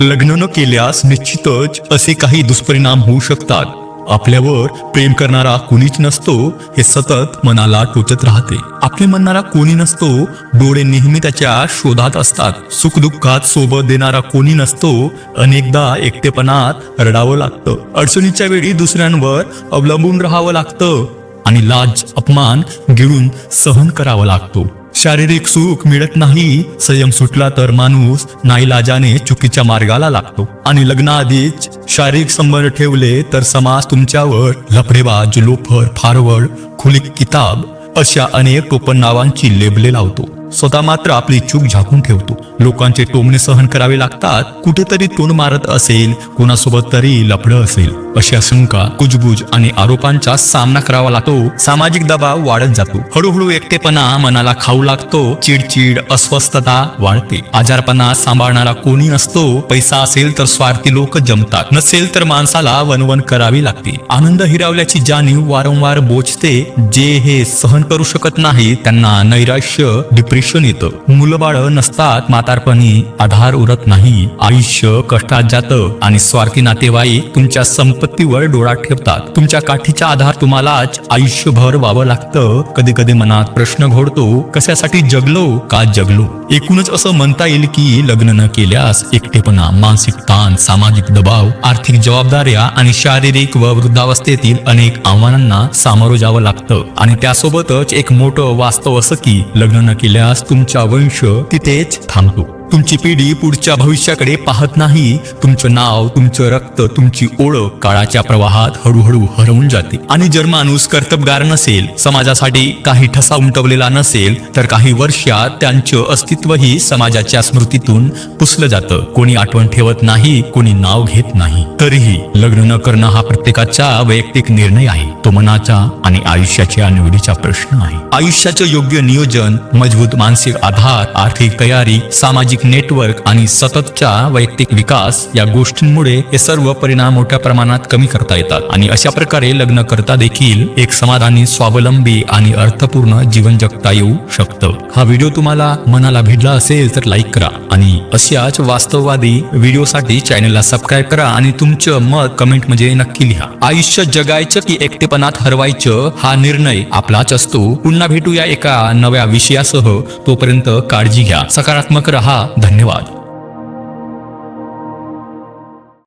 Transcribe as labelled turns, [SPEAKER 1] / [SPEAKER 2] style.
[SPEAKER 1] लग्न न केल्यास निश्चितच असे काही दुष्परिणाम होऊ शकतात. आपल्यावर प्रेम करणारा कोणीच नसतो हे सतत मनाला टोचत राहते. आपले म्हणणारा कोणी नसतो, डोळे नेहमी त्याच्या शोधात असतात. सुखदुःखात सोबत देणारा कोणी नसतो, अनेकदा एकटेपणात रडावं लागतं. अडचणीच्या वेळी दुसऱ्यांवर अवलंबून राहावं लागतं आणि लाज अपमान गिळून सहन करावा लागतो. शारीरिक सुख मिळत नाही, संयम सुटला तर माणूस नाईलाजाने चुकीच्या मार्गाला लागतो. आणि लग्नाआधीच शारीरिक संबंध ठेवले तर समाज तुमच्यावर लफडेबाज, लोफर, फारवड, खुली किताब अशा अनेक टोपण नावांची लेबले लावतो. स्वतः मात्र आपली चूक झाकून ठेवतो. लोकांचे टोमणे सहन करावे लागतात. कुठेतरी तोंड मारत असेल, कोणासोबत तरी लफडं असेल, अशा शंका, कुजबुज आणि आरोपांचा सामना करावा लागतो. सामाजिक दबाव वाढत जातो. हळूहळू एकटेपणा मनाला खाऊ लागतो. चिडचिड, अस्वस्थता वाढते. आजारपणा सांभाळणारा कोणी नसतो. पैसा असेल तर स्वार्थी लोक जमतात, नसेल तर माणसाला वनवन करावी लागते. आनंद हिरावल्याची जाणीव वारंवार बोचते. जे हे सहन करू शकत नाही त्यांना नैराश्य, डिप्रेशन येतं. मुलंबाळ नसतात, म्हातारपणी आधार उरत नाही. आयुष्य कष्टात जातं आणि स्वार्थी नातेवाईक तुमच्या संपत्तीवर डोळा ठेवतात. तुमच्या काठीचा आधार तुम्हालाच आयुष्यभर व्हावं लागतं. कधी कधी मनात प्रश्न घोळतो, कशासाठी जगलो, का जगलो. एकूणच असं म्हणता येईल की लग्न न केल्यास एकटेपणा, मानसिक ताण, सामाजिक दबाव, आर्थिक जबाबदाऱ्या आणि शारीरिक व वृद्धावस्थेतील अनेक आव्हानांना सामोरं जावं लागतं. आणि त्यासोबतच एक मोठं वास्तव असं की लग्न न केल्यास तुमचा वंश तिथेच थांबतो. तुमची पिढी पुढच्या भविष्याकडे पाहत नाही. तुमचं नाव, तुमचं रक्त, तुमची ओळख काळाच्या प्रवाहात हळूहळू हरवून जाते. आणि जर माणूस कर्तबगार नसेल, समाजासाठी काही ठसा उमटवलेला नसेल, तर काही वर्षात त्यांचं अस्तित्वही समाजाच्या स्मृतीतून पुसलं जातं. कोणी आठवण ठेवत नाही, कोणी नाव घेत नाही. तरीही लग्न न करणं हा प्रत्येकाचा वैयक्तिक निर्णय आहे. तो मनाचा आणि आयुष्याच्या निवडीचा प्रश्न आहे. आयुष्याचं योग्य नियोजन, मजबूत मानसिक आधार, आर्थिक तयारी, सामाजिक नेटवर्क आणि सततचा वैयक्तिक विकास या गोष्टींमुळे हे सर्व परिणाम मोठ्या प्रमाणात कमी करता येतात. आणि अशा प्रकारे लग्न करता देखील एक समाधानी, स्वावलंबी आणि अर्थपूर्ण जीवन जगता येऊ शकतं. हा व्हिडिओ तुम्हाला मनाला भिडला असेल तर लाईक करा आणि अशाच वास्तववादी व्हिडिओसाठी चॅनलला सबस्क्राईब करा आणि तुमचं मत कमेंट मध्ये नक्की लिहा. आयुष्य जगायचं की एकटेपणात हरवायचं हा निर्णय आपलाच असतो. पुन्हा भेटूया एका नव्या विषयासह. तोपर्यंत काळजी घ्या, सकारात्मक रहा. धन्यवाद.